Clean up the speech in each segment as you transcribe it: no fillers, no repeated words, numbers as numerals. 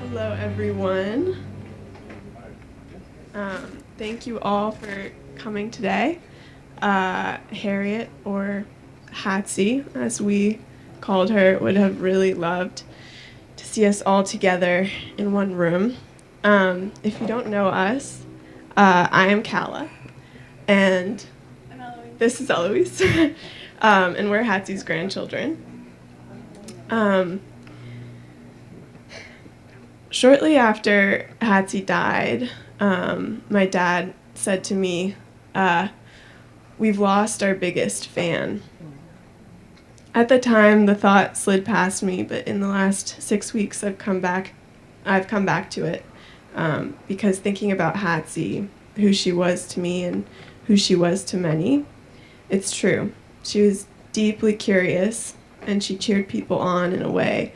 Hello, everyone. Thank you all for coming today. Harriet, or Hatsy, as we called her, would have really loved to see us all together in one room. If you don't know us, I am Kala, and this is Eloise, and we're Hatsy's grandchildren. Shortly after Hatsy died, my dad said to me, we've lost our biggest fan. At the time, the thought slid past me, but in the last 6 weeks, I've come back to it, because thinking about Hatsy, who she was to me and who she was to many, it's true. She was deeply curious, and she cheered people on in a way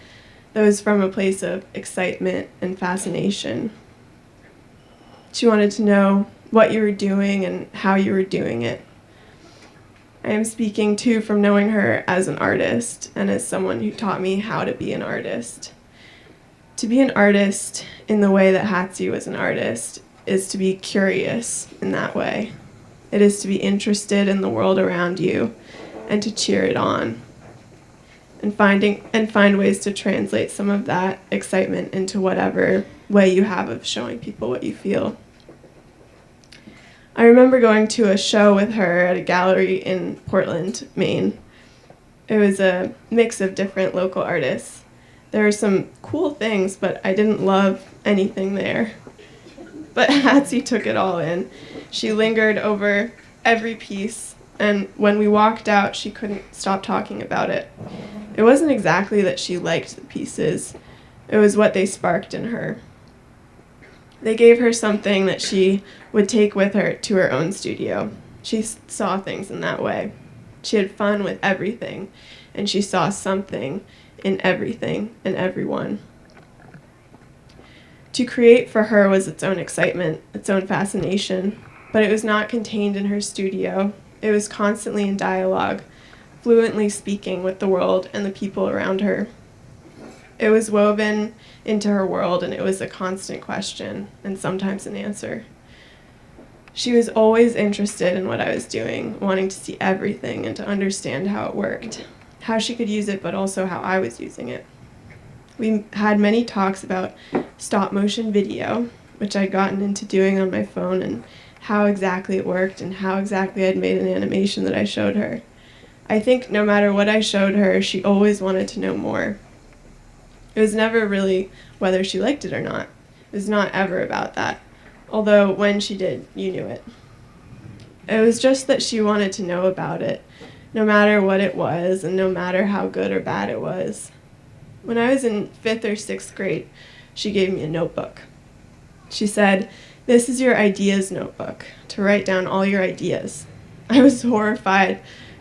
that was from a place of excitement and fascination. She wanted to know what you were doing and how you were doing it. I am speaking too from knowing her as an artist and as someone who taught me how to be an artist. To be an artist in the way that Hatsy was an artist is to be curious in that way. It is to be interested in the world around you and to cheer it on. And find ways to translate some of that excitement into whatever way you have of showing people what you feel. I remember going to a show with her at a gallery in Portland, Maine. It was a mix of different local artists. There were some cool things, but I didn't love anything there. But Hatsy took it all in. She lingered over every piece, and when we walked out, she couldn't stop talking about it. It wasn't exactly that she liked the pieces. It was what they sparked in her. They gave her something that she would take with her to her own studio. She saw things in that way. She had fun with everything, and she saw something in everything and everyone. To create for her was its own excitement, its own fascination, but it was not contained in her studio. It was constantly in dialogue, fluently speaking with the world and the people around her. It was woven into her world, and it was a constant question and sometimes an answer. She was always interested in what I was doing, wanting to see everything and to understand how it worked, how she could use it, but also how I was using it. We had many talks about stop-motion video, which I'd gotten into doing on my phone, and how exactly it worked and how exactly I'd made an animation that I showed her. I think no matter what I showed her, she always wanted to know more. It was never really whether she liked it or not. It was not ever about that, although when she did, you knew it. It was just that she wanted to know about it, no matter what it was and no matter how good or bad it was. When I was in 5th or 6th grade, she gave me a notebook. She said, "This is your ideas notebook, to write down all your ideas." I was horrified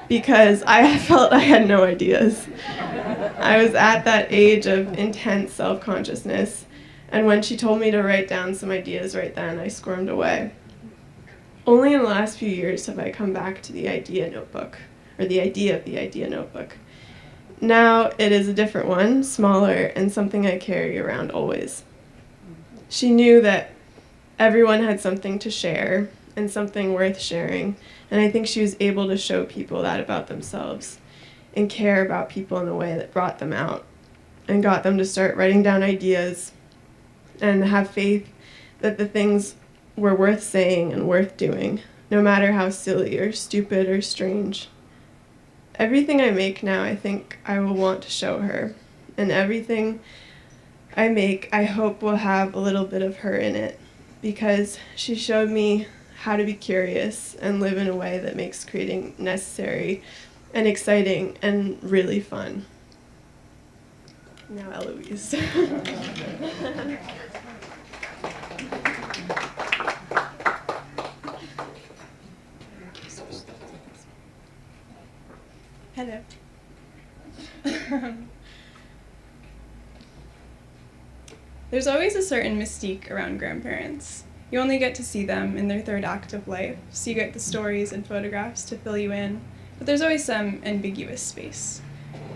because I felt I had no ideas. I was at that age of intense self-consciousness, and when she told me to write down some ideas right then, I squirmed away. Only in the last few years have I come back to the idea notebook, or the idea of the idea notebook. Now it is a different one, smaller, and something I carry around always. She knew that everyone had something to share, and something worth sharing, and I think she was able to show people that about themselves and care about people in a way that brought them out and got them to start writing down ideas and have faith that the things were worth saying and worth doing, no matter how silly or stupid or strange. Everything I make now, I think I will want to show her, and everything I make, I hope will have a little bit of her in it, because she showed me how to be curious and live in a way that makes creating necessary and exciting and really fun. Now Eloise. Hello. There's always a certain mystique around grandparents. You only get to see them in their third act of life, so you get the stories and photographs to fill you in, but there's always some ambiguous space.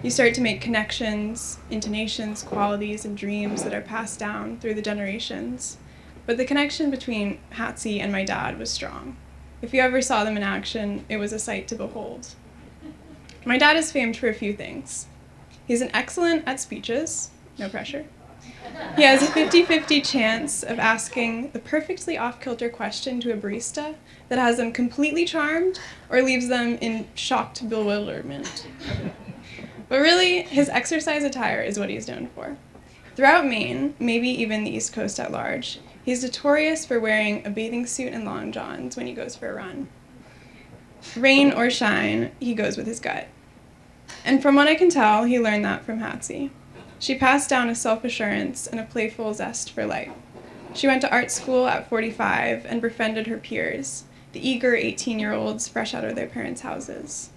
You start to make connections, intonations, qualities, and dreams that are passed down through the generations. But the connection between Hatsie and my dad was strong. If you ever saw them in action, it was a sight to behold. My dad is famed for a few things. He's an excellent at speeches, no pressure. He has a 50-50 chance of asking the perfectly off-kilter question to a barista that has them completely charmed or leaves them in shocked bewilderment. But really, his exercise attire is what he's known for. Throughout Maine, maybe even the East Coast at large, he's notorious for wearing a bathing suit and long johns when he goes for a run. Rain or shine, he goes with his gut. And from what I can tell, he learned that from Hatsie. She passed down a self-assurance and a playful zest for life. She went to art school at 45 and befriended her peers, the eager 18-year-olds fresh out of their parents' houses.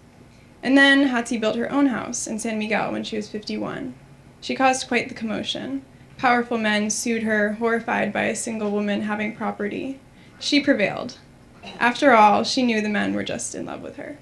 And then Hatsie built her own house in San Miguel when she was 51. She caused quite the commotion. Powerful men sued her, horrified by a single woman having property. She prevailed. After all, she knew the men were just in love with her.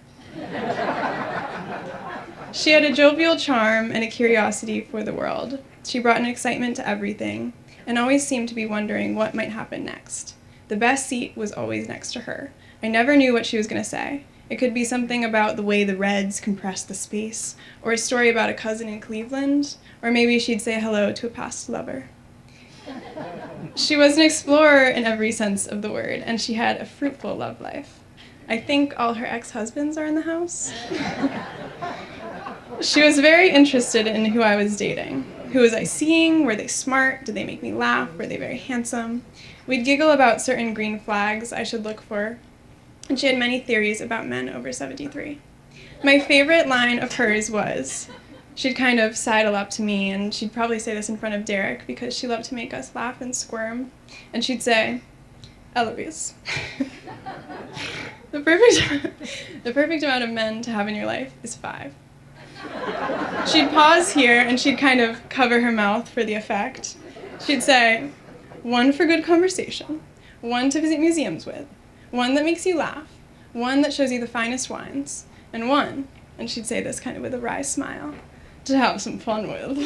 She had a jovial charm and a curiosity for the world. She brought an excitement to everything, and always seemed to be wondering what might happen next. The best seat was always next to her. I never knew what she was going to say. It could be something about the way the Reds compressed the space, or a story about a cousin in Cleveland, or maybe she'd say hello to a past lover. She was an explorer in every sense of the word, and she had a fruitful love life. I think all her ex-husbands are in the house. She was very interested in who I was dating. Who was I seeing? Were they smart? Did they make me laugh? Were they very handsome? We'd giggle about certain green flags I should look for, and she had many theories about men over 73. My favorite line of hers was, she'd kind of sidle up to me, and she'd probably say this in front of Derek because she loved to make us laugh and squirm, and she'd say, Eloise, the perfect amount of men to have in your life is 5. She'd pause here, and she'd kind of cover her mouth for the effect. She'd say, 1 for good conversation, 1 to visit museums with, 1 that makes you laugh, 1 that shows you the finest wines, and 1, and she'd say this kind of with a wry smile, to have some fun with.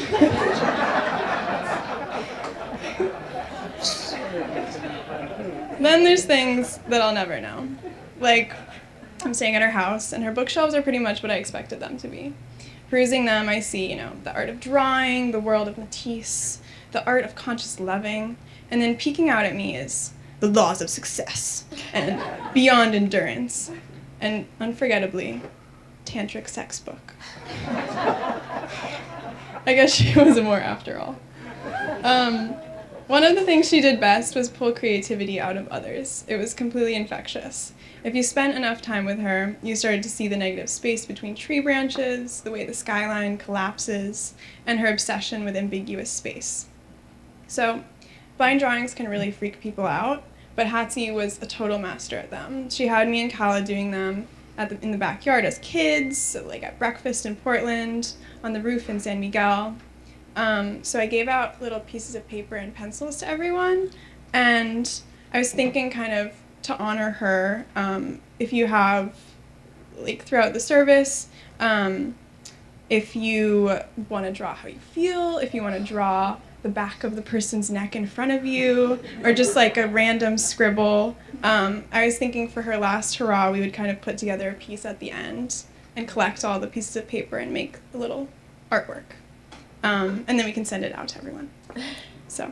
Then there's things that I'll never know. Like, I'm staying at her house, and her bookshelves are pretty much what I expected them to be. Perusing them, I see, the art of drawing, the world of Matisse, the art of conscious loving, and then peeking out at me is the laws of success, and beyond endurance, and unforgettably, tantric sex book. I guess she was a more after all. One of the things she did best was pull creativity out of others. It was completely infectious. If you spent enough time with her, you started to see the negative space between tree branches, the way the skyline collapses, and her obsession with ambiguous space. So, blind drawings can really freak people out, but Hatsie was a total master at them. She had me and Kala doing them in the backyard as kids, so like at breakfast in Portland, on the roof in San Miguel. So I gave out little pieces of paper and pencils to everyone, and I was thinking kind of to honor her, if you have, like throughout the service, if you want to draw how you feel, if you want to draw the back of the person's neck in front of you, or just like a random scribble. I was thinking for her last hurrah, we would kind of put together a piece at the end and collect all the pieces of paper and make a little artwork. And then we can send it out to everyone. So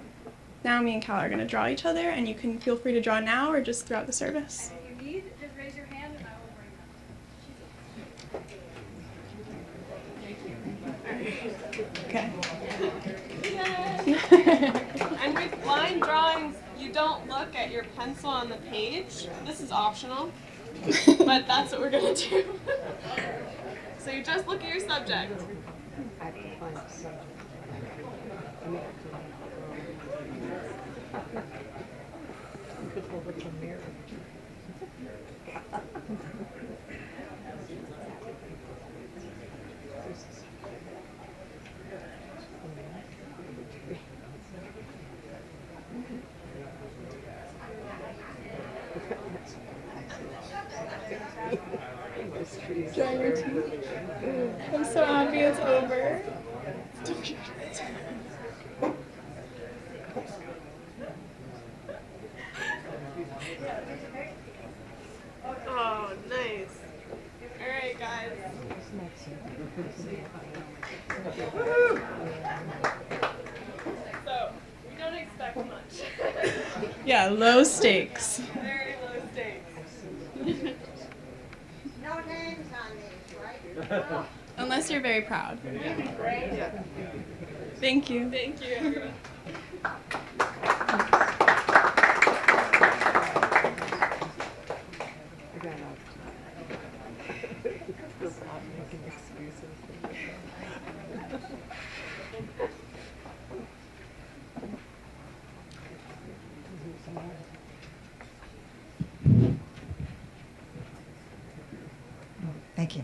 now me and Cal are going to draw each other, and you can feel free to draw now or just throughout the service. If you need, just raise your hand and I will bring them. Okay. And with blind drawings, you don't look at your pencil on the page. This is optional, but that's what we're going to do. So you just look at your subject. Drawing your teeth. I'm so happy it's over. Oh, nice. All right, guys. So, we don't expect much. Yeah, low stakes. Very low stakes. No names on these, right? Unless you're very proud. Yeah. Thank you. Thank you. Thank you.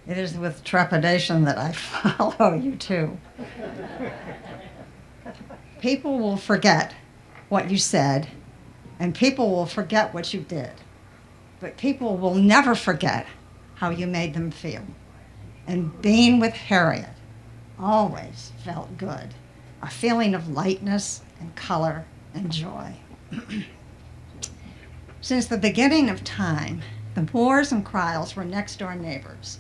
It is with trepidation that I follow you too. People will forget what you said, and people will forget what you did. But people will never forget how you made them feel. And being with Harriet always felt good. A feeling of lightness and color and joy. Since the beginning of time, the Moores and Kryles were next door neighbors.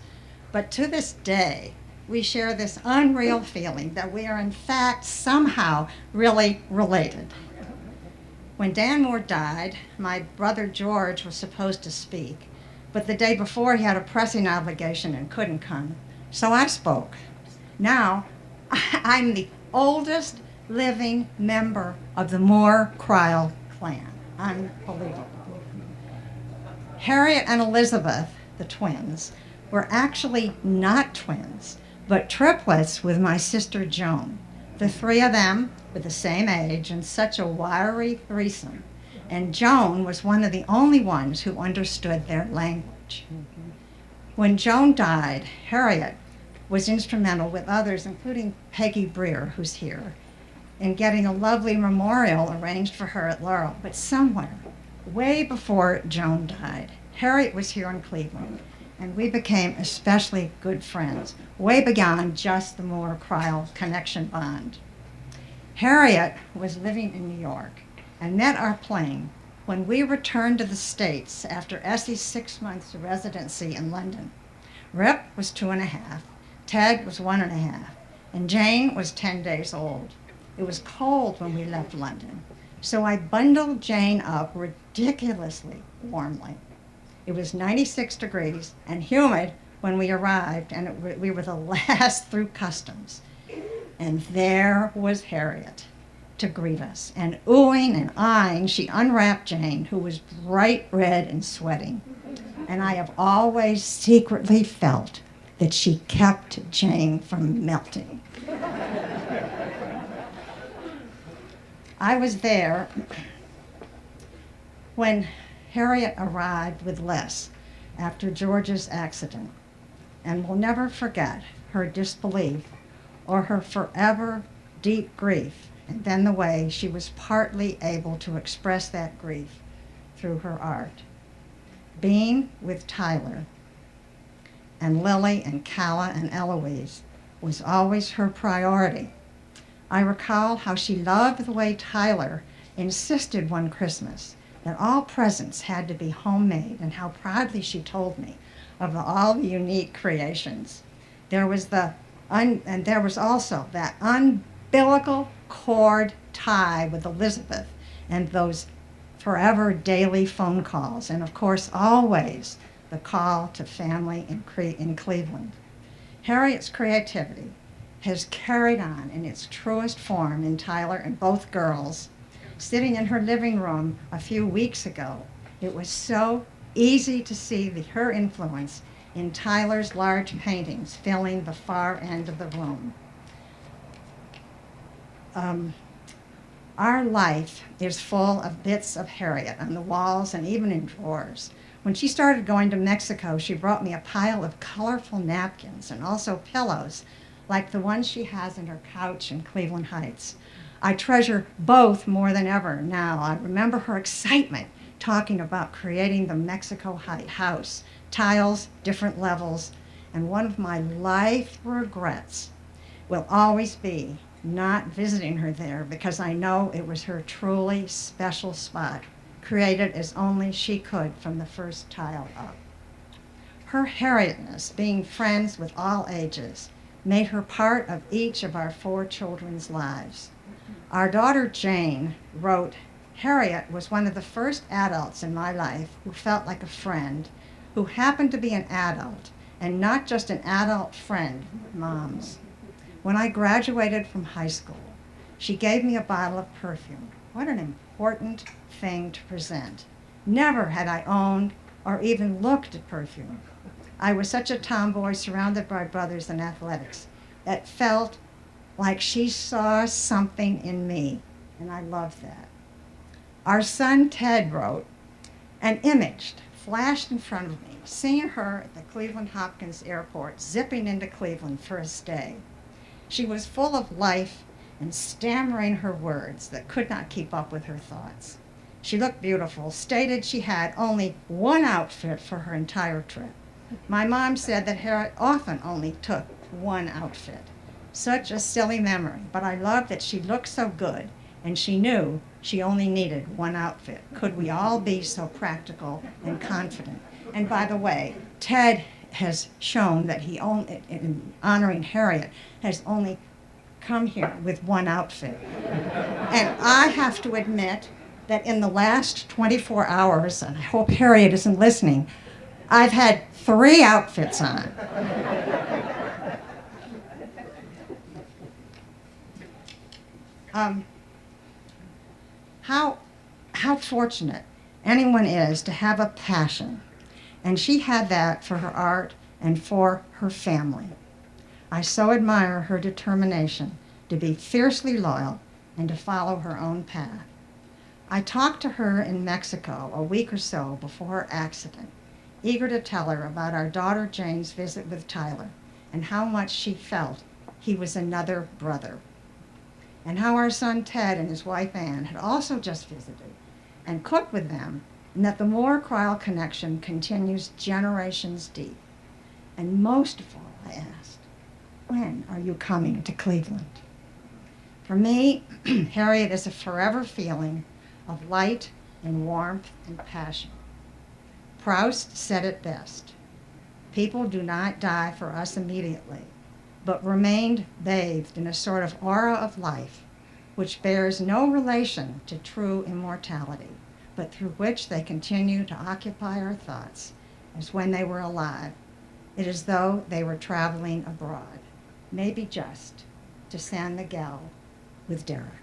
But to this day, we share this unreal feeling that we are in fact somehow really related. When Dan Moore died, my brother George was supposed to speak, but the day before he had a pressing obligation and couldn't come, so I spoke. Now, I'm the oldest living member of the Moore-Kryle clan. Unbelievable. Harriet and Elizabeth, the twins, were actually not twins, but triplets with my sister Joan. The three of them were the same age and such a wiry threesome. And Joan was one of the only ones who understood their language. When Joan died, Harriet was instrumental with others, including Peggy Breer, who's here, in getting a lovely memorial arranged for her at Laurel. But somewhere, way before Joan died, Harriet was here in Cleveland, and we became especially good friends, way beyond just the Moore-Kryle connection bond. Harriet was living in New York and met our plane when we returned to the States after Essie's 6 months of residency in London. Rip was 2.5, Ted was 1.5, and Jane was 10 days old. It was cold when we left London, so I bundled Jane up ridiculously warmly. It was 96 degrees and humid when we arrived, and we were the last through customs. And there was Harriet to greet us. And oohing and eyeing, she unwrapped Jane, who was bright red and sweating. And I have always secretly felt that she kept Jane from melting. I was there when Harriet arrived with Les after George's accident, and will never forget her disbelief or her forever deep grief, and then the way she was partly able to express that grief through her art. Being with Tyler and Lily and Calla and Eloise was always her priority. I recall how she loved the way Tyler insisted one Christmas that all presents had to be homemade, and how proudly she told me of all the unique creations. There was also that umbilical cord tie with Elizabeth and those forever daily phone calls, and of course always the call to family in Cleveland. Harriet's creativity has carried on in its truest form in Tyler and both girls. Sitting in her living room a few weeks ago, it was so easy to see her influence in Tyler's large paintings filling the far end of the room. Our life is full of bits of Harriet on the walls and even in drawers. When she started going to Mexico, she brought me a pile of colorful napkins and also pillows like the ones she has in her couch in Cleveland Heights. I treasure both more than ever now. I remember her excitement talking about creating the Mexico Heights house, tiles, different levels, And one of my life regrets will always be not visiting her there, because I know it was her truly special spot, created as only she could from the first tile up. Her Harrietness, being friends with all ages, made her part of each of our 4 children's lives. Our daughter Jane wrote, "Harriet was one of the first adults in my life who felt like a friend, who happened to be an adult, and not just an adult friend, Mom's. When I graduated from high school, she gave me a bottle of perfume. What an important thing to present. Never had I owned or even looked at perfume. I was such a tomboy surrounded by brothers in athletics. It felt like she saw something in me, and I loved that." Our son Ted wrote, "An image flashed in front of me, seeing her at the Cleveland Hopkins Airport, zipping into Cleveland for a stay. She was full of life and stammering her words that could not keep up with her thoughts. She looked beautiful, stated she had only one outfit for her entire trip. My mom said that Harriet often only took one outfit. Such a silly memory, but I loved that she looked so good, and she knew she only needed one outfit. Could we all be so practical and confident?" And by the way, Ted has shown that he only, in honoring Harriet, has only come here with one outfit. And I have to admit that in the last 24 hours, and I hope Harriet isn't listening, I've had 3 outfits on. How fortunate anyone is to have a passion, and she had that for her art and for her family. I so admire her determination to be fiercely loyal and to follow her own path. I talked to her in Mexico a week or so before her accident, eager to tell her about our daughter Jane's visit with Tyler and how much she felt he was another brother, and how our son Ted and his wife Ann had also just visited and cooked with them, and that the Moore-Cryle connection continues generations deep. And most of all, I asked, "When are you coming to Cleveland?" For me, Harriet is a forever feeling of light and warmth and passion. Proust said it best: "People do not die for us immediately, but remained bathed in a sort of aura of life which bears no relation to true immortality, but through which they continue to occupy our thoughts as when they were alive. It is as though they were traveling abroad, maybe just to San Miguel with Derek."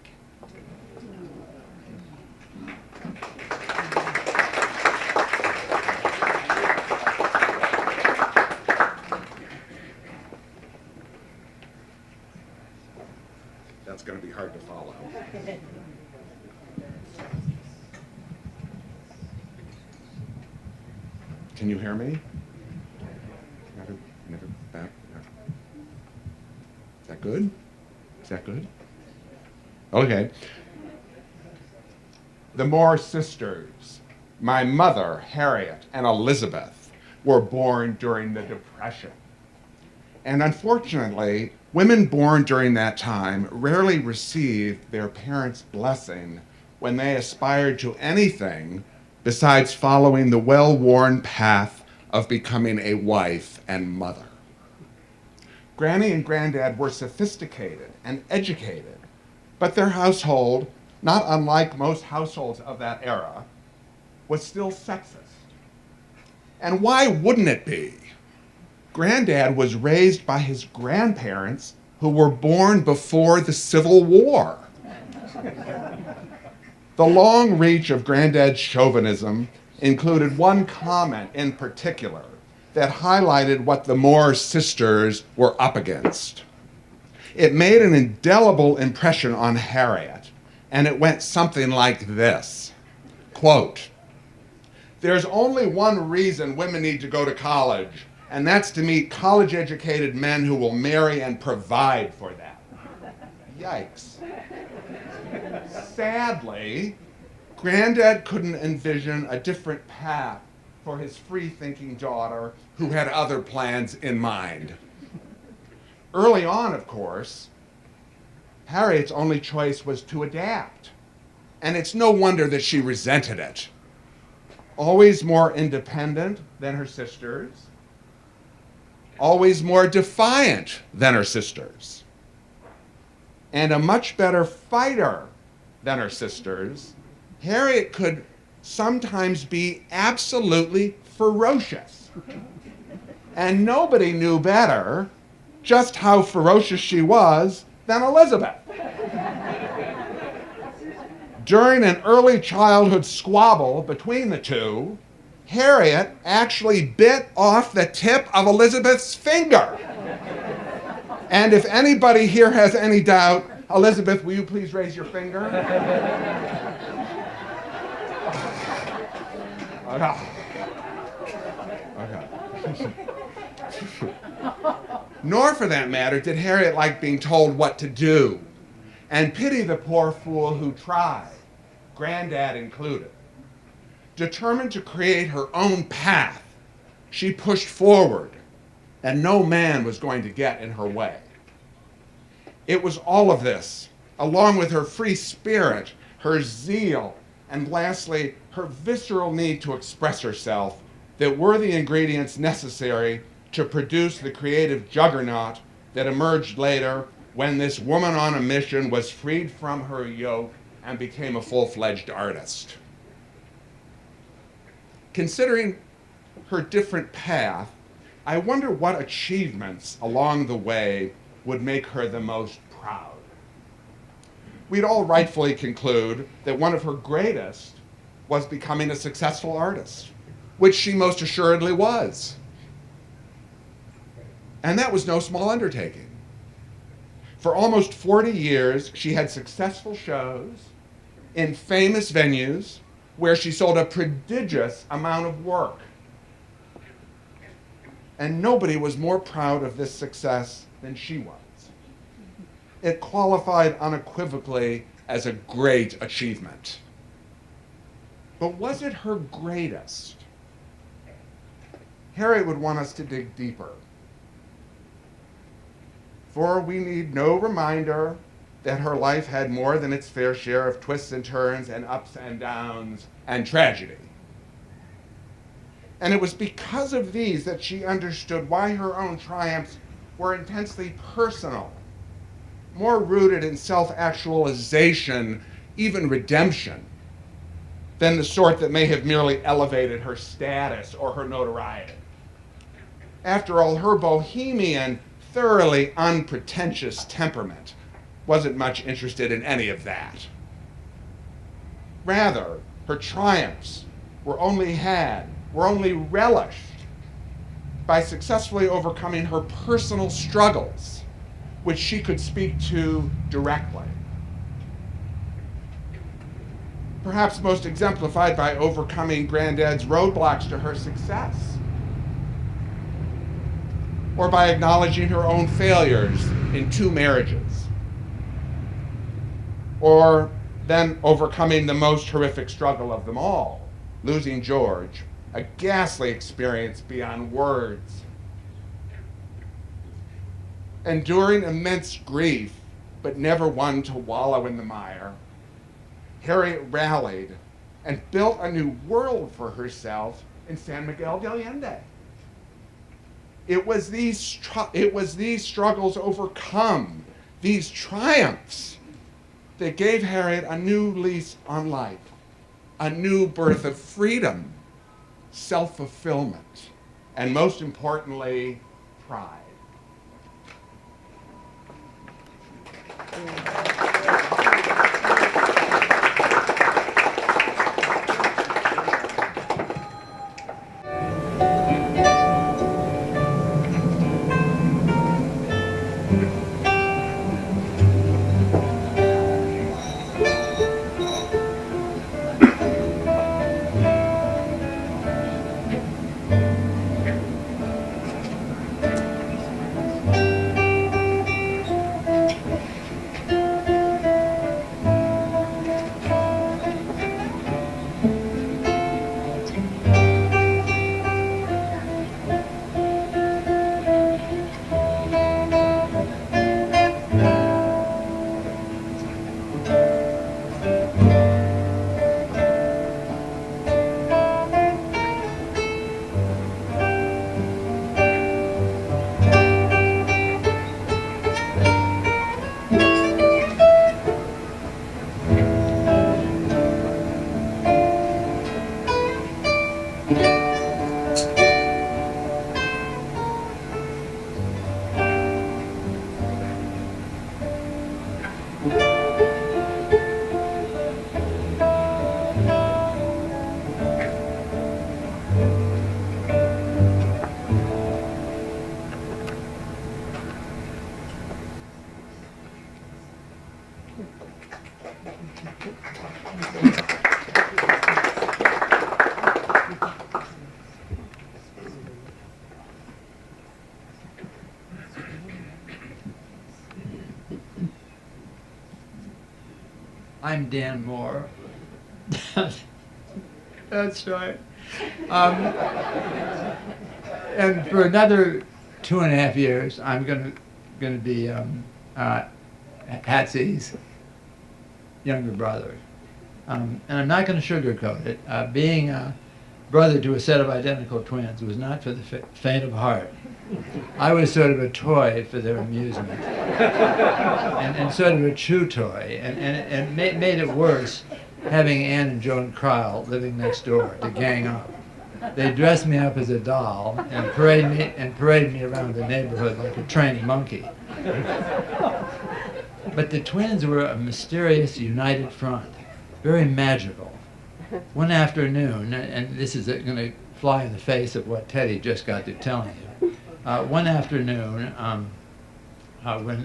That's going to be hard to follow. Can you hear me? Is that good? Is that good? Okay. The Moore sisters, my mother, Harriet, and Elizabeth, were born during the Depression. And unfortunately, women born during that time rarely received their parents' blessing when they aspired to anything besides following the well-worn path of becoming a wife and mother. Granny and Granddad were sophisticated and educated, but their household, not unlike most households of that era, was still sexist. And why wouldn't it be? Granddad was raised by his grandparents who were born before the Civil War. The long reach of Granddad's chauvinism included one comment in particular that highlighted what the Moore sisters were up against. It made an indelible impression on Harriet, and it went something like this, quote, "There's only one reason women need to go to college, and that's to meet college-educated men who will marry and provide for them." Yikes. Sadly, Granddad couldn't envision a different path for his free-thinking daughter who had other plans in mind. Early on, of course, Harriet's only choice was to adapt, and it's no wonder that she resented it. Always more independent than her sisters, always more defiant than her sisters, and a much better fighter than her sisters, Harriet could sometimes be absolutely ferocious. And nobody knew better just how ferocious she was than Elizabeth. During an early childhood squabble between the two, Harriet actually bit off the tip of Elizabeth's finger. And if anybody here has any doubt, Elizabeth, will you please raise your finger? Okay. Nor, for that matter, did Harriet like being told what to do, and pity the poor fool who tried, Granddad included. Determined to create her own path, she pushed forward, and no man was going to get in her way. It was all of this, along with her free spirit, her zeal, and lastly, her visceral need to express herself, that were the ingredients necessary to produce the creative juggernaut that emerged later when this woman on a mission was freed from her yoke and became a full-fledged artist. Considering her different path, I wonder what achievements along the way would make her the most proud. We'd all rightfully conclude that one of her greatest was becoming a successful artist, which she most assuredly was. And that was no small undertaking. For almost 40 years, she had successful shows in famous venues where she sold a prodigious amount of work. And nobody was more proud of this success than she was. It qualified unequivocally as a great achievement. But was it her greatest? Harriet would want us to dig deeper. For we need no reminder that her life had more than its fair share of twists and turns and ups and downs and tragedy. And it was because of these that she understood why her own triumphs were intensely personal, more rooted in self-actualization, even redemption, than the sort that may have merely elevated her status or her notoriety. After all, her bohemian, thoroughly unpretentious temperament wasn't much interested in any of that. Rather, her triumphs were only relished by successfully overcoming her personal struggles, which she could speak to directly. Perhaps most exemplified by overcoming Granddad's roadblocks to her success, or by acknowledging her own failures in 2 marriages, or then overcoming the most horrific struggle of them all, losing George, a ghastly experience beyond words. Enduring immense grief, but never one to wallow in the mire, Harriet rallied and built a new world for herself in San Miguel de Allende. It was these struggles overcome, these triumphs, that gave Harriet a new lease on life, a new birth of freedom, self-fulfillment, and most importantly, pride. I'm Dan Moore. That's right. And for another 2.5 years, I'm gonna be Hatsy's younger brother. And I'm not going to sugarcoat it. Being a brother to a set of identical twins was not for the faint of heart. I was sort of a toy for their amusement, and sort of a chew toy, and made it worse having Ann and Joan Cryle living next door to gang up. They dressed me up as a doll and parade me around the neighborhood like a trained monkey. But the twins were a mysterious united front, very magical. One afternoon, and this is going to fly in the face of what Teddy just got to telling you. One afternoon,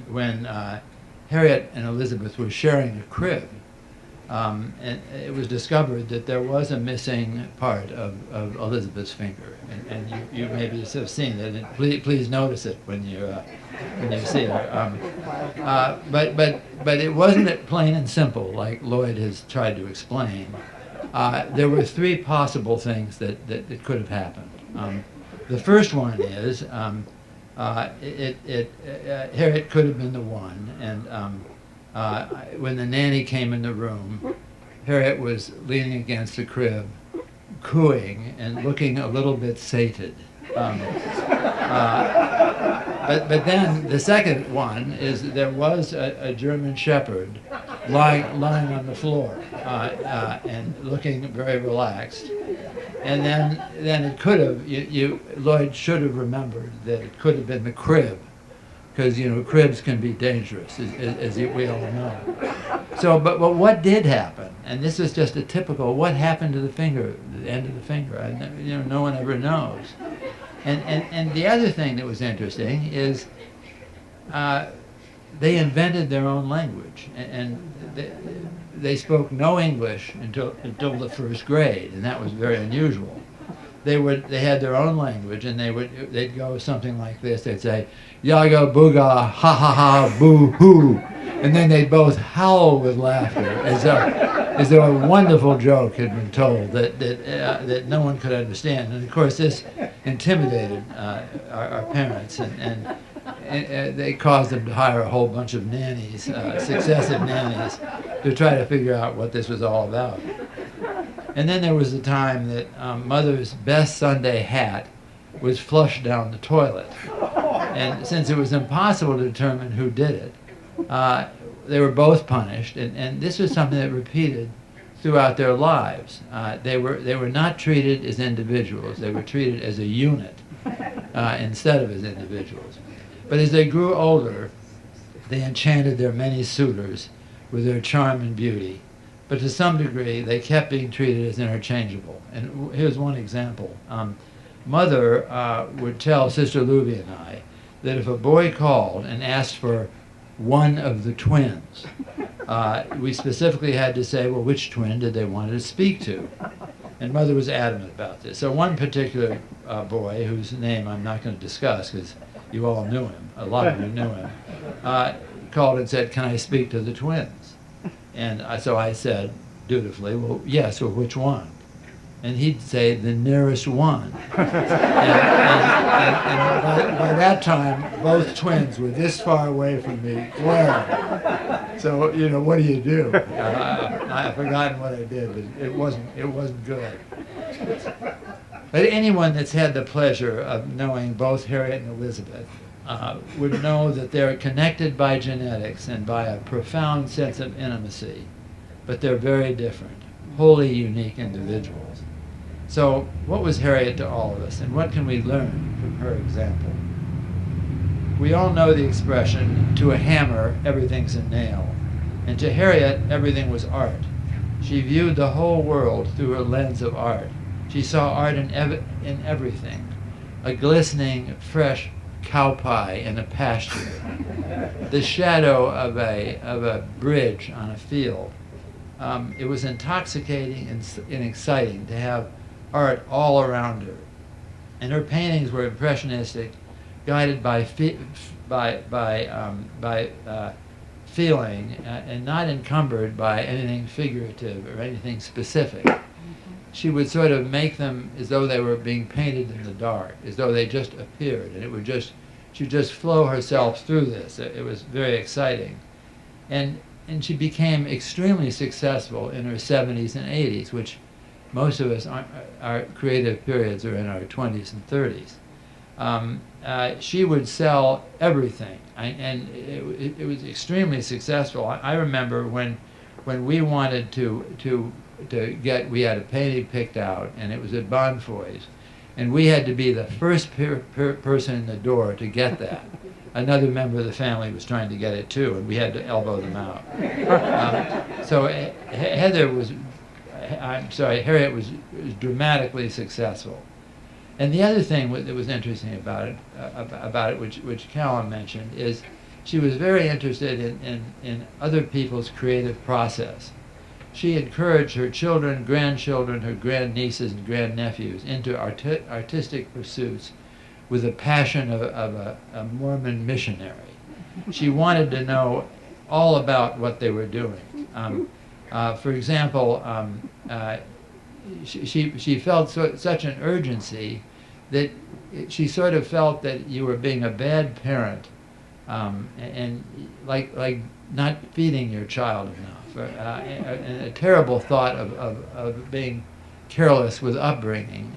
when Harriet and Elizabeth were sharing a crib, and it was discovered that there was a missing part of Elizabeth's finger, and you maybe have seen it. And please notice it when you see her. But it wasn't plain and simple like Lloyd has tried to explain. There were three possible things that could have happened. The first one is Harriet could have been the one, and when the nanny came in the room, Harriet was leaning against the crib, cooing and looking a little bit sated. But then the second one is that there was a German Shepherd lying on the floor and looking very relaxed. And then it could have, Lloyd should have remembered that it could have been the crib, because cribs can be dangerous, as we all know. So, but what did happen? And this is just a typical, what happened to the finger, the end of the finger? No one ever knows. And the other thing that was interesting is they invented their own language, and they spoke no English until the first grade, and that was very unusual. They had their own language, and they'd go something like this. They'd say, "Yaga booga, ha ha ha, boo hoo," and then they'd both howl with laughter, as though a wonderful joke had been told that no one could understand. And of course, this intimidated our parents, and they caused them to hire a whole bunch of nannies, successive nannies, to try to figure out what this was all about. And then there was a time that Mother's best Sunday hat was flushed down the toilet. And since it was impossible to determine who did it, they were both punished. And this was something that repeated throughout their lives. They were not treated as individuals. They were treated as a unit instead of as individuals. But as they grew older, they enchanted their many suitors with their charm and beauty. But to some degree, they kept being treated as interchangeable. And here's one example. Mother would tell Sister Luby and I that if a boy called and asked for one of the twins, we specifically had to say, well, which twin did they want to speak to? And Mother was adamant about this. So one particular boy, whose name I'm not going to discuss because you all knew him, a lot of you knew him, called and said, "Can I speak to the twins?" And so I said, dutifully, "Well, yes, well, which one?" And he'd say, "The nearest one." and by that time, both twins were this far away from me, glaring. So, what do you do? I've forgotten what I did, but it wasn't good. But anyone that's had the pleasure of knowing both Harriet and Elizabeth would know that they're connected by genetics and by a profound sense of intimacy, but they're very different, wholly unique individuals. So what was Harriet to all of us, and what can we learn from her example? We all know the expression, "To a hammer, everything's a nail," and to Harriet, everything was art. She viewed the whole world through a lens of art. She saw art in everything, a glistening, fresh cow pie in a pasture, the shadow of a bridge on a field, It was intoxicating and exciting to have art all around her. And her paintings were impressionistic, guided by feeling and not encumbered by anything figurative or anything specific. She would sort of make them as though they were being painted in the dark, as though they just appeared, and it would just, she'd just flow herself through this. It was very exciting. And she became extremely successful in her 70s and 80s, which most of us, our creative periods are in our 20s and 30s. She would sell everything, and it was extremely successful. I remember when we wanted to get, we had a painting picked out, and it was at Bonfoy's, and we had to be the first person in the door to get that. Another member of the family was trying to get it too, and we had to elbow them out. So Harriet was dramatically successful. And the other thing that was interesting about it, which Callum mentioned, is she was very interested in other people's creative process. She encouraged her children, grandchildren, her grandnieces and grandnephews into artistic pursuits with the passion of a Mormon missionary. She wanted to know all about what they were doing. For example, she felt such an urgency that she sort of felt that you were being a bad parent and like not feeding your child enough, and a terrible thought of being careless with upbringing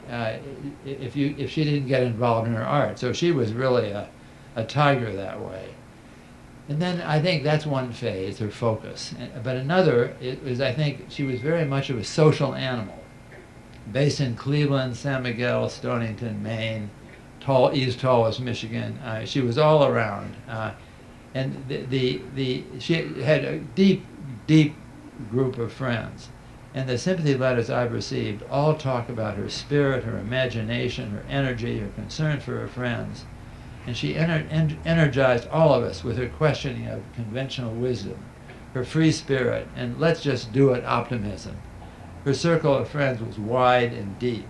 if she didn't get involved in her art. So she was really a tiger that way. And then I think that's one phase, her focus. But another is I think she was very much of a social animal, based in Cleveland, San Miguel, Stonington, Maine, East Tallest, Michigan. She was all around. And she had a deep group of friends. And the sympathy letters I've received all talk about her spirit, her imagination, her energy, her concern for her friends. And she energized all of us with her questioning of conventional wisdom, her free spirit, and let's just do it optimism. Her circle of friends was wide and deep.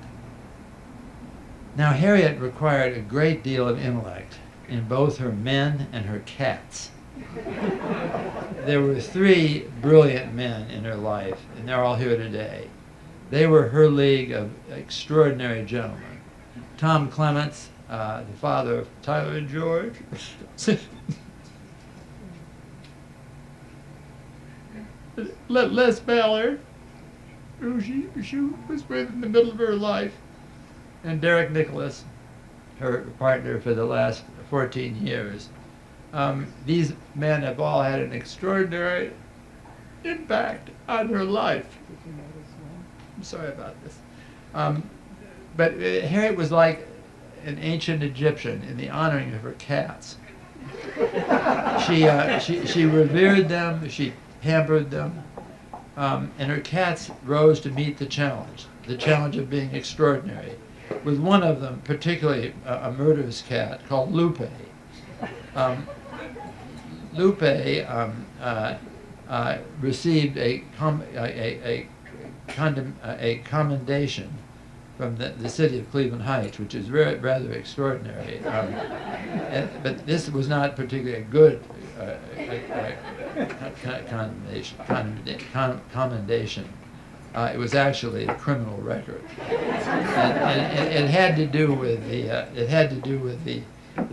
Now, Harriet required a great deal of intellect in both her men and her cats. There were 3 brilliant men in her life, and they're all here today. They were her league of extraordinary gentlemen. Tom Clements, the father of Tyler and George. Les Ballard, who she was with in the middle of her life. And Derek Nicholas, her partner for the last 14 years. These men have all had an extraordinary impact on her life. I'm sorry about this. But Harriet was like an ancient Egyptian in the honoring of her cats. She revered them, she pampered them, and her cats rose to meet the challenge of being extraordinary. With one of them, particularly a murderous cat called Lupe. Lupe received a commendation from the city of Cleveland Heights, which is rather extraordinary. But this was not particularly a good commendation. It was actually a criminal record, and it had to do with the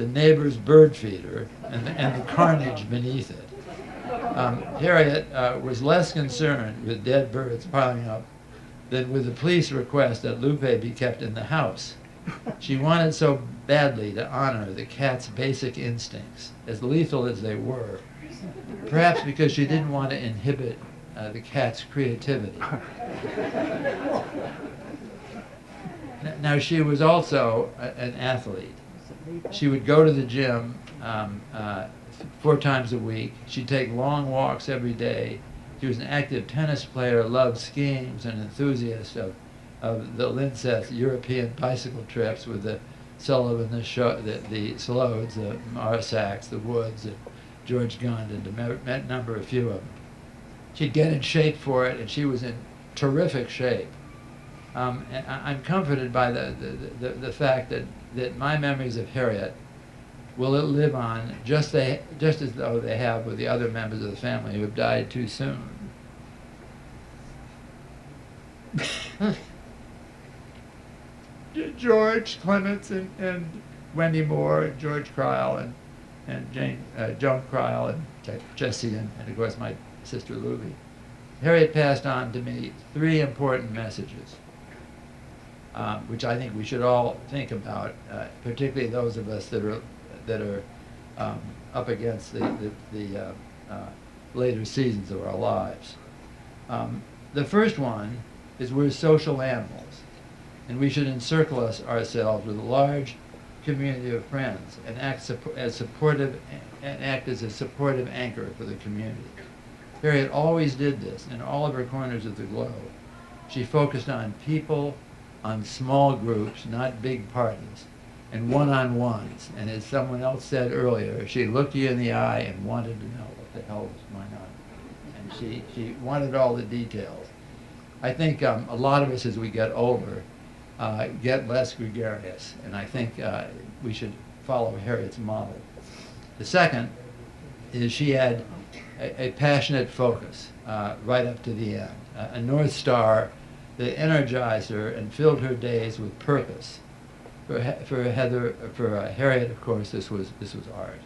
neighbor's bird feeder and the carnage beneath it. Harriet was less concerned with dead birds piling up than with the police request that Lupe be kept in the house. She wanted so badly to honor the cat's basic instincts, as lethal as they were, perhaps because she didn't want to inhibit the cat's creativity. Now, she was also an athlete. She would go to the gym 4 times a week. She'd take long walks every day. She was an active tennis player, loved skiing, was an enthusiast of the Linseth European bicycle trips with the Sullivan, the Slodes, the Marsacks, the Woods, the George Gund, and a few of them. she'd get in shape for it, and she was in terrific shape. And I'm comforted by the fact that my memories of Harriet will live on just as though they have with the other members of the family who have died too soon. George Clements and Wendy Moore, George Cryle and Joan Cryle and Jessie and of course my sister Louie. Harriet passed on to me 3 important messages, which I think we should all think about, particularly those of us that are up against the later seasons of our lives. The first one is we're social animals, and we should encircle ourselves with a large community of friends and act as a supportive anchor for the community. Harriet always did this in all of her corners of the globe. She focused on people, on small groups, not big parties, and one-on-ones. And as someone else said earlier, she looked you in the eye and wanted to know what the hell was going on. And she wanted all the details. I think a lot of us, as we get older, get less gregarious, and I think we should follow Harriet's model. The second is she had a passionate focus right up to the end, a North Star that energized her and filled her days with purpose. For Harriet, of course, this was art.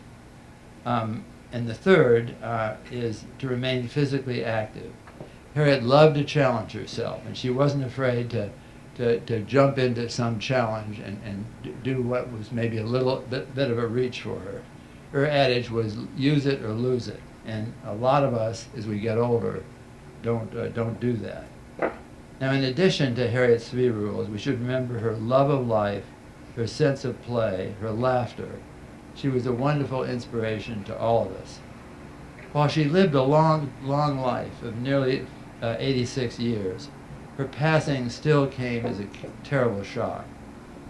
And the third is to remain physically active. Harriet loved to challenge herself, and she wasn't afraid to jump into some challenge and do what was maybe a little bit of a reach for her. Her adage was use it or lose it, and a lot of us, as we get older, don't do that. Now, in addition to Harriet's 3 rules, we should remember her love of life, her sense of play, her laughter. She was a wonderful inspiration to all of us. While she lived a long, long life of nearly 86 years, her passing still came as a terrible shock.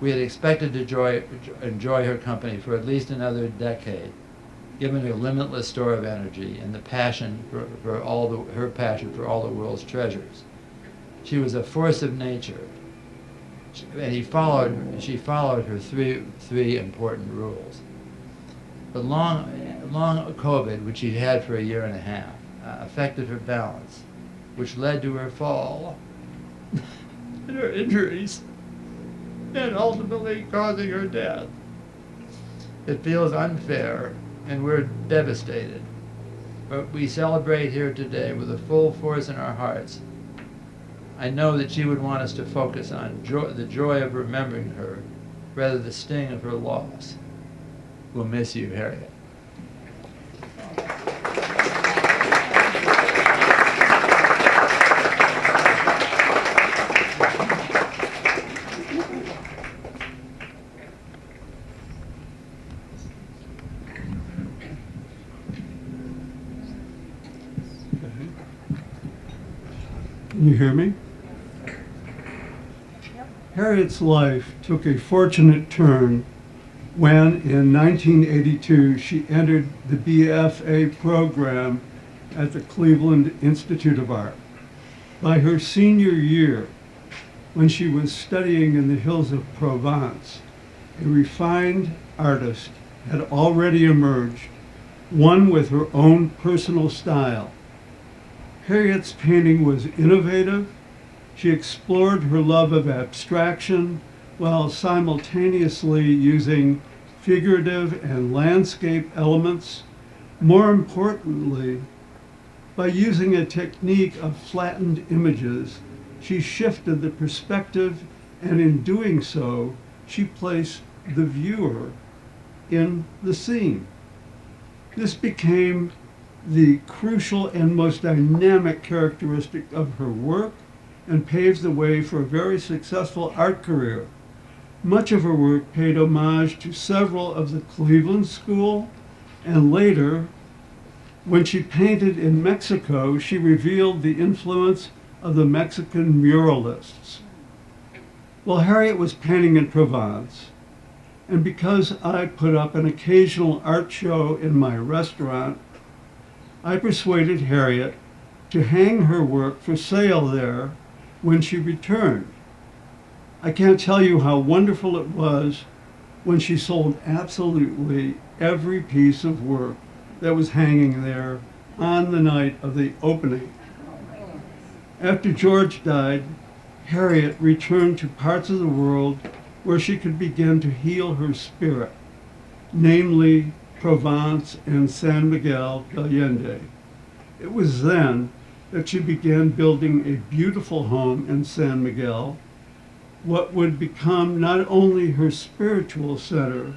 We had expected to enjoy her company for at least another decade, given her limitless store of energy and the passion her passion for all the world's treasures. She was a force of nature, and she followed her three important rules. But long COVID, which she had for a year and a half, affected her balance, which led to her fall and her injuries, and ultimately causing her death. It feels unfair, and we're devastated. But we celebrate here today with a full force in our hearts. I know that she would want us to focus on the joy of remembering her, rather than the sting of her loss. We'll miss you, Harriet. Can you hear me? Harriet's life took a fortunate turn when, in 1982, she entered the BFA program at the Cleveland Institute of Art. By her senior year, when she was studying in the hills of Provence, a refined artist had already emerged, one with her own personal style. Harriet's painting was innovative. She explored her love of abstraction while simultaneously using figurative and landscape elements. More importantly, by using a technique of flattened images, she shifted the perspective, and in doing so, she placed the viewer in the scene. This became the crucial and most dynamic characteristic of her work and paved the way for a very successful art career. Much of her work paid homage to several of the Cleveland School, and later, when she painted in Mexico, she revealed the influence of the Mexican muralists. While Harriet was painting in Provence, and because I put up an occasional art show in my restaurant, I persuaded Harriet to hang her work for sale there when she returned. I can't tell you how wonderful it was when she sold absolutely every piece of work that was hanging there on the night of the opening. After George died, Harriet returned to parts of the world where she could begin to heal her spirit, namely Provence and San Miguel de Allende. It was then that she began building a beautiful home in San Miguel, what would become not only her spiritual center,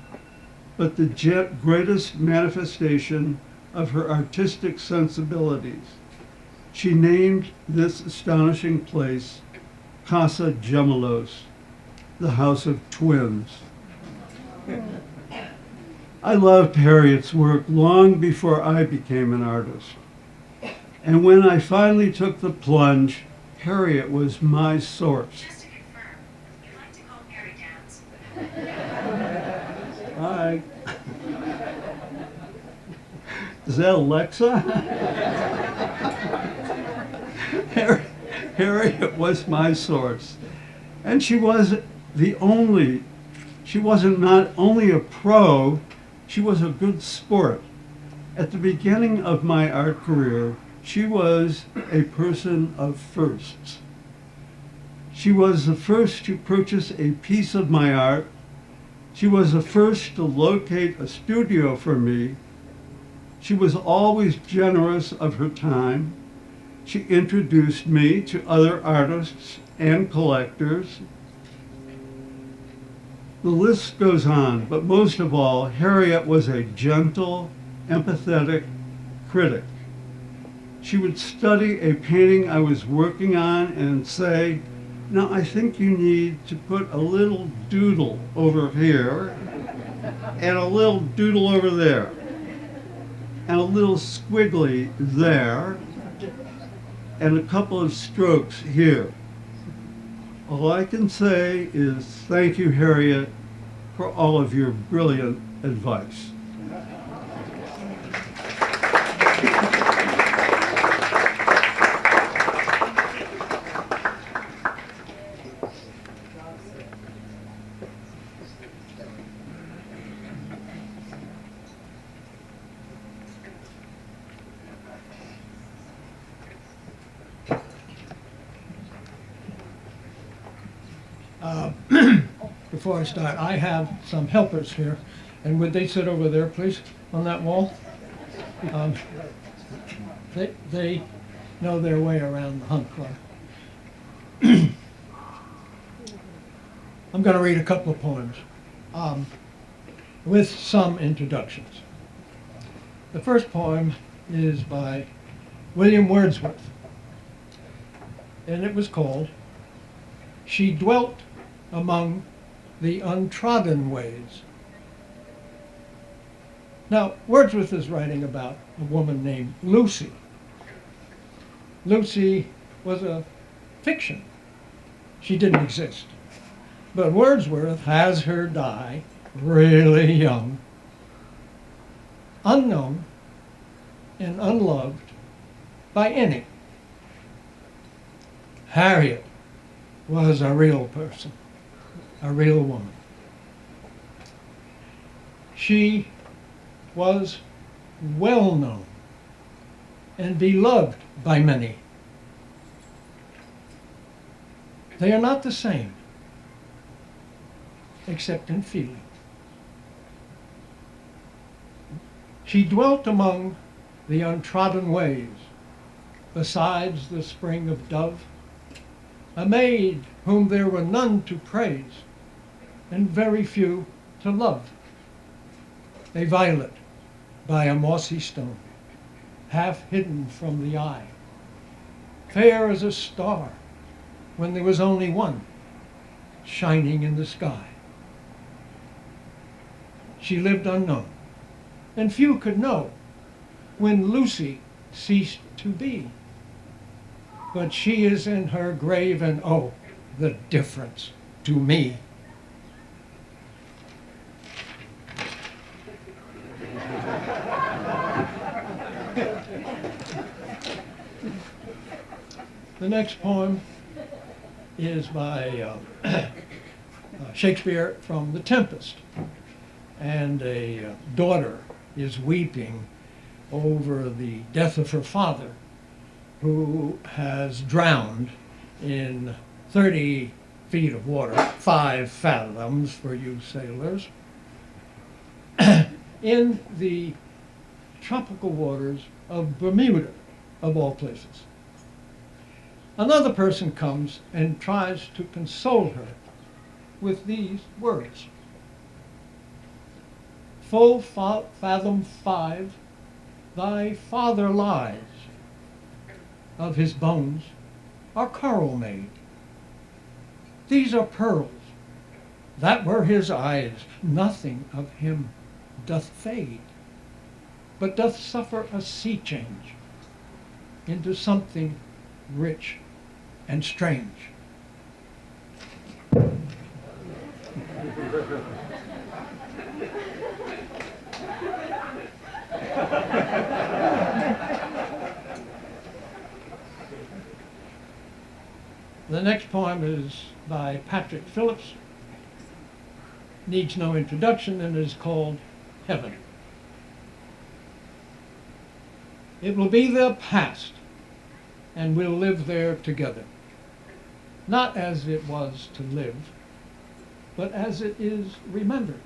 but the greatest manifestation of her artistic sensibilities. She named this astonishing place Casa Gemelos, the House of Twins. I loved Harriet's work long before I became an artist. And when I finally took the plunge, Harriet was my source. Just to confirm, you'd like to call Mary Downs? Hi. Is that Alexa? Harriet was my source. And she wasn't not only a pro, she was a good sport. At the beginning of my art career, she was a person of firsts. She was the first to purchase a piece of my art. She was the first to locate a studio for me. She was always generous of her time. She introduced me to other artists and collectors. The list goes on, but most of all, Harriet was a gentle, empathetic critic. She would study a painting I was working on and say, "Now I think you need to put a little doodle over here, and a little doodle over there, and a little squiggly there, and a couple of strokes here." All I can say is thank you, Harriet, for all of your brilliant advice. Before I start, I have some helpers here, and would they sit over there, please, on that wall? They know their way around the Hunt Club. I'm going to read a couple of poems with some introductions. The first poem is by William Wordsworth, and it was called "She Dwelt Among the Untrodden Ways." Now, Wordsworth is writing about a woman named Lucy. Lucy was a fiction. She didn't exist. But Wordsworth has her die really young, unknown and unloved by any. Harriet was a real person, a real woman. She was well known and beloved by many. They are not the same, except in feeling. She dwelt among the untrodden ways, besides the spring of Dove, a maid whom there were none to praise, and very few to love. A violet by a mossy stone, half hidden from the eye, fair as a star when there was only one, shining in the sky. She lived unknown, and few could know when Lucy ceased to be. But she is in her grave, and oh, the difference to me. The next poem is by Shakespeare from The Tempest. And a daughter is weeping over the death of her father, who has drowned in 30 feet of water, 5 fathoms for you sailors, in the tropical waters of Bermuda, of all places. Another person comes and tries to console her with these words. Full fathom 5, thy father lies. Of his bones are coral made. These are pearls. That were his eyes. Nothing of him doth fade, but doth suffer a sea change into something rich and strange. The next poem is by Patrick Phillips. Needs no introduction and is called Heaven. It will be their past, and we'll live there together. Not as it was to live, but as it is remembered.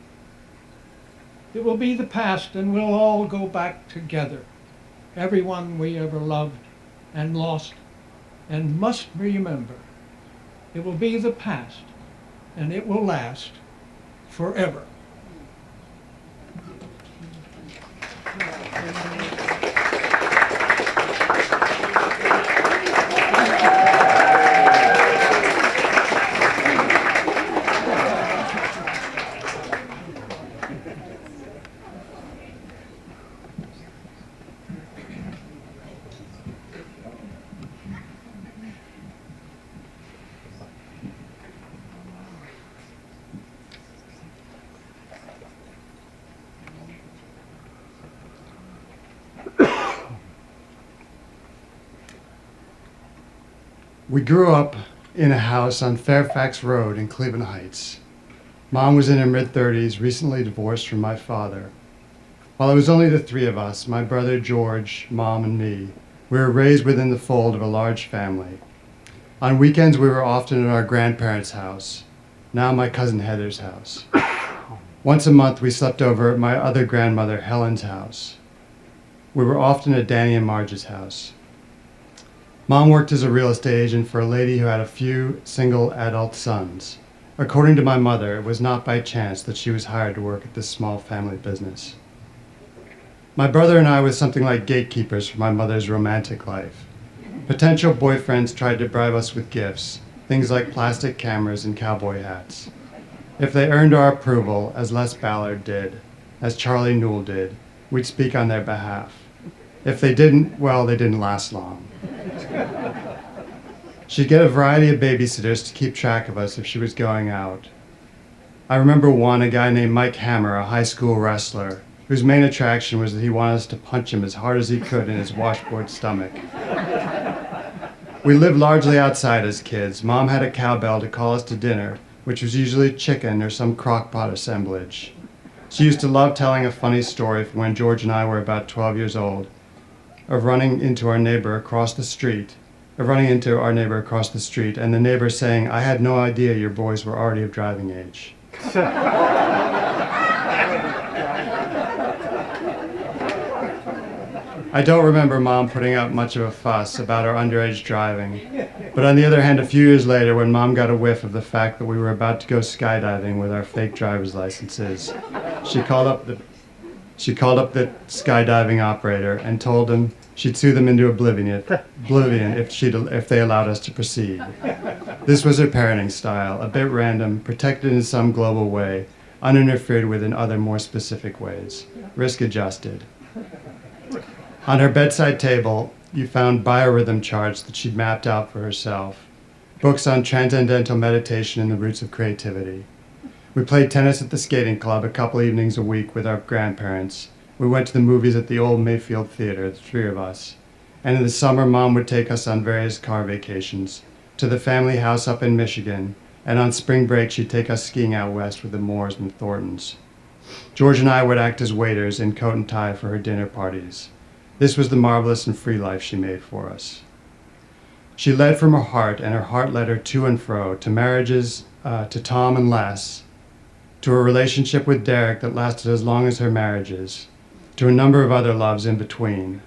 It will be the past, and we'll all go back together. Everyone we ever loved and lost and must remember. It will be the past, and it will last forever. We grew up in a house on Fairfax Road in Cleveland Heights. Mom was in her mid-30s, recently divorced from my father. While it was only the 3 of us, my brother George, Mom, and me, we were raised within the fold of a large family. On weekends, we were often at our grandparents' house, now my cousin Heather's house. Once a month, we slept over at my other grandmother, Helen's house. We were often at Danny and Marge's house. Mom worked as a real estate agent for a lady who had a few single adult sons. According to my mother, it was not by chance that she was hired to work at this small family business. My brother and I were something like gatekeepers for my mother's romantic life. Potential boyfriends tried to bribe us with gifts, things like plastic cameras and cowboy hats. If they earned our approval, as Les Ballard did, as Charlie Newell did, we'd speak on their behalf. If they didn't, well, they didn't last long. She'd get a variety of babysitters to keep track of us if she was going out. I remember one, a guy named Mike Hammer, a high school wrestler, whose main attraction was that he wanted us to punch him as hard as he could in his washboard stomach. We lived largely outside as kids. Mom had a cowbell to call us to dinner, which was usually chicken or some crock-pot assemblage. She used to love telling a funny story from when George and I were about 12 years old, of running into our neighbor across the street, and the neighbor saying, "I had no idea your boys were already of driving age." I don't remember Mom putting up much of a fuss about our underage driving, but on the other hand, a few years later, when Mom got a whiff of the fact that we were about to go skydiving with our fake driver's licenses, she called up the skydiving operator and told him she'd sue them into oblivion if they allowed us to proceed. This was her parenting style, a bit random, protected in some global way, uninterfered with in other more specific ways, risk adjusted. On her bedside table, you found biorhythm charts that she'd mapped out for herself, books on transcendental meditation and the roots of creativity. We played tennis at the skating club a couple evenings a week with our grandparents. We went to the movies at the old Mayfield Theater, the 3 of us. And in the summer, Mom would take us on various car vacations to the family house up in Michigan, and on spring break, she'd take us skiing out west with the Moores and Thorntons. George and I would act as waiters in coat and tie for her dinner parties. This was the marvelous and free life she made for us. She led from her heart, and her heart led her to and fro, to marriages, to Tom and Les, to a relationship with Derek that lasted as long as her marriages, to a number of other loves in between.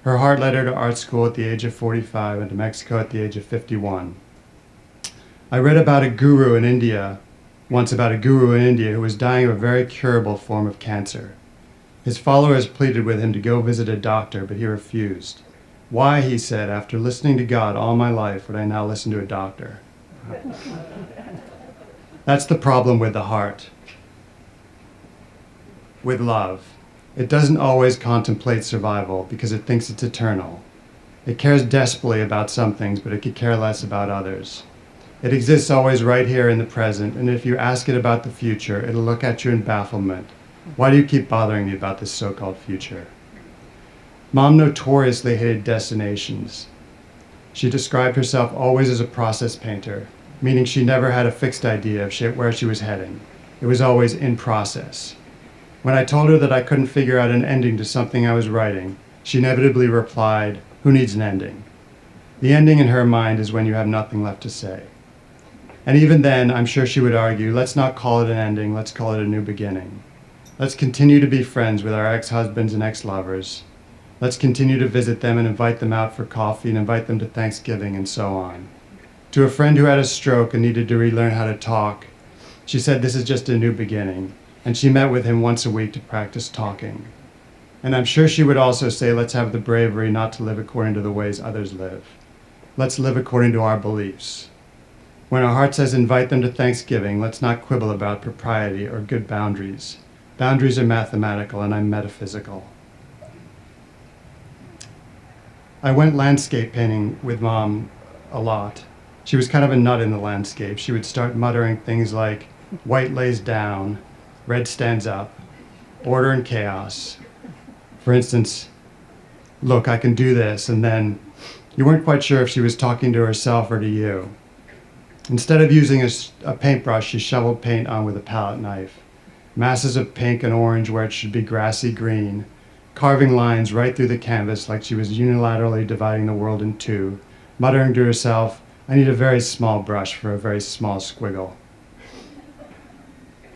Her heart led her to art school at the age of 45 and to Mexico at the age of 51. I read about a guru in India, once about a guru in India who was dying of a very curable form of cancer. His followers pleaded with him to go visit a doctor, but he refused. Why, he said, after listening to God all my life, would I now listen to a doctor? That's the problem with the heart. With love. It doesn't always contemplate survival because it thinks it's eternal. It cares desperately about some things, but it could care less about others. It exists always right here in the present, and if you ask it about the future, it'll look at you in bafflement. Why do you keep bothering me about this so-called future? Mom notoriously hated destinations. She described herself always as a process painter, meaning she never had a fixed idea of where she was heading. It was always in process. When I told her that I couldn't figure out an ending to something I was writing, she inevitably replied, "Who needs an ending?" The ending in her mind is when you have nothing left to say. And even then, I'm sure she would argue, let's not call it an ending, let's call it a new beginning. Let's continue to be friends with our ex-husbands and ex-lovers. Let's continue to visit them and invite them out for coffee and invite them to Thanksgiving and so on. To a friend who had a stroke and needed to relearn how to talk, she said this is just a new beginning, and she met with him once a week to practice talking. And I'm sure she would also say, let's have the bravery not to live according to the ways others live. Let's live according to our beliefs. When our heart says invite them to Thanksgiving, let's not quibble about propriety or good boundaries. Boundaries are mathematical and I'm metaphysical. I went landscape painting with Mom a lot. She was kind of a nut in the landscape. She would start muttering things like, white lays down, red stands up, order and chaos. For instance, look, I can do this, and then you weren't quite sure if she was talking to herself or to you. Instead of using a paintbrush, she shoveled paint on with a palette knife. Masses of pink and orange where it should be grassy green, carving lines right through the canvas like she was unilaterally dividing the world in two, muttering to herself, I need a very small brush for a very small squiggle.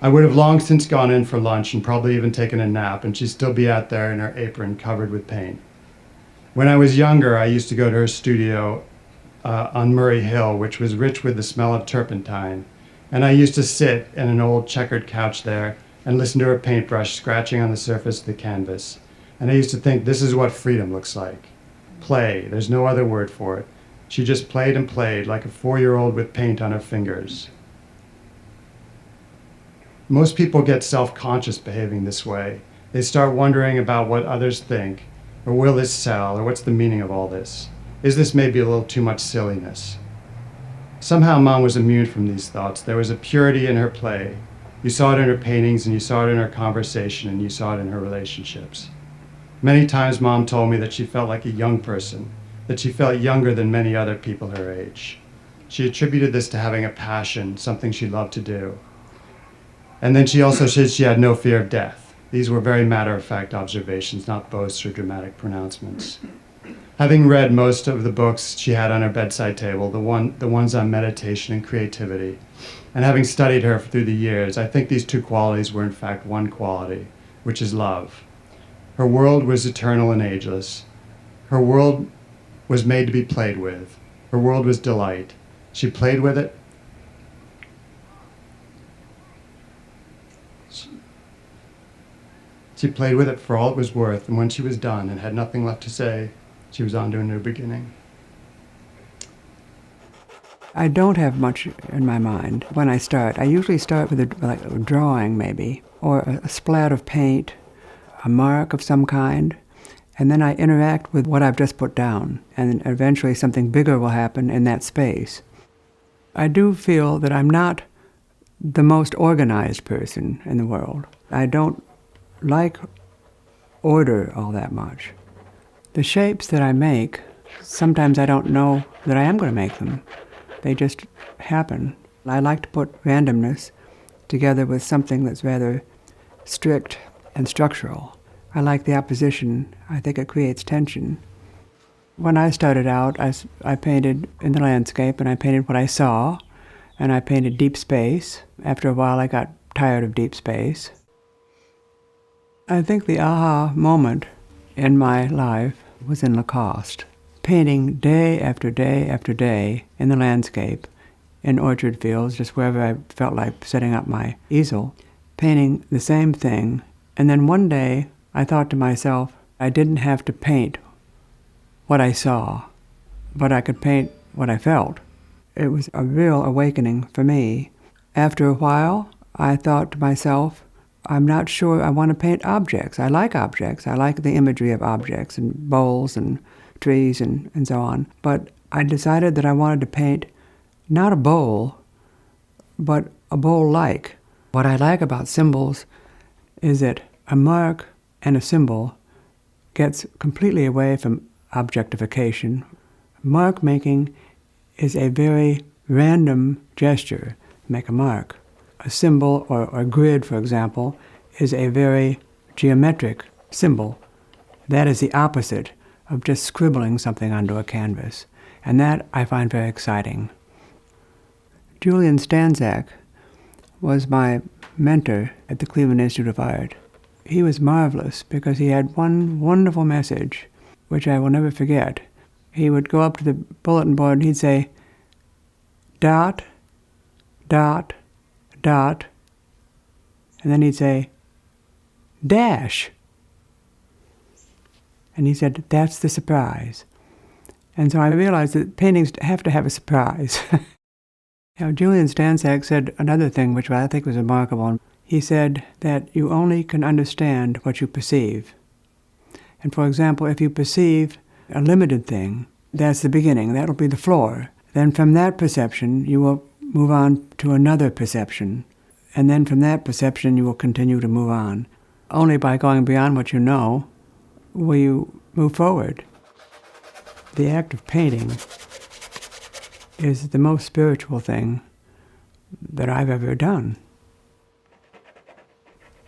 I would have long since gone in for lunch and probably even taken a nap, and she'd still be out there in her apron covered with paint. When I was younger, I used to go to her studio on Murray Hill, which was rich with the smell of turpentine, and I used to sit in an old checkered couch there and listen to her paintbrush scratching on the surface of the canvas. And I used to think, this is what freedom looks like. Play, there's no other word for it. She just played and played like a 4-year-old with paint on her fingers. Most people get self-conscious behaving this way. They start wondering about what others think, or will this sell, or what's the meaning of all this? Is this maybe a little too much silliness? Somehow Mom was immune from these thoughts. There was a purity in her play. You saw it in her paintings, and you saw it in her conversation, and you saw it in her relationships. Many times Mom told me that she felt like a young person, that she felt younger than many other people her age. She attributed this to having a passion, something she loved to do. And then she also said she had no fear of death. These were very matter-of-fact observations, not boasts or dramatic pronouncements. Having read most of the books she had on her bedside table, the ones on meditation and creativity, and having studied her through the years, I think these two qualities were in fact one quality, which is love. Her world was eternal and ageless. Her world was made to be played with. Her world was delight. She played with it. She played with it for all it was worth, and when she was done and had nothing left to say, she was on to a new beginning. I don't have much in my mind when I start. I usually start with a drawing maybe, or a splat of paint, a mark of some kind, and then I interact with what I've just put down, and eventually something bigger will happen in that space. I do feel that I'm not the most organized person in the world. I don't like order all that much. The shapes that I make, sometimes I don't know that I am going to make them. They just happen. I like to put randomness together with something that's rather strict and structural. I like the opposition. I think it creates tension. When I started out, I painted in the landscape, and I painted what I saw, and I painted deep space. After a while, I got tired of deep space. I think the aha moment in my life was in Lacoste. Painting day after day after day in the landscape, in orchard fields, just wherever I felt like setting up my easel, painting the same thing. And then one day, I thought to myself, I didn't have to paint what I saw, but I could paint what I felt. It was a real awakening for me. After a while, I thought to myself, I'm not sure I want to paint objects. I like objects. I like the imagery of objects and bowls and trees and so on. But I decided that I wanted to paint not a bowl, but a bowl-like. What I like about symbols is that a mark and a symbol gets completely away from objectification. Mark making is a very random gesture. Make a mark. A symbol or a grid, for example, is a very geometric symbol. That is the opposite of just scribbling something onto a canvas. And that I find very exciting. Julian Stanczak was my mentor at the Cleveland Institute of Art. He was marvelous because he had one wonderful message, which I will never forget. He would go up to the bulletin board and he'd say, dot, dot, dot, and then he'd say, dash. And he said, that's the surprise. And so I realized that paintings have to have a surprise. Now, Julian Stanczak said another thing which I think was remarkable. He said that you only can understand what you perceive. And for example, if you perceive a limited thing, that's the beginning, that'll be the floor. Then from that perception, you will move on to another perception. And then from that perception, you will continue to move on. Only by going beyond what you know will you move forward. The act of painting is the most spiritual thing that I've ever done.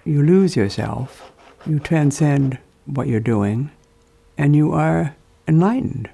You lose yourself, you transcend what you're doing, and you are enlightened.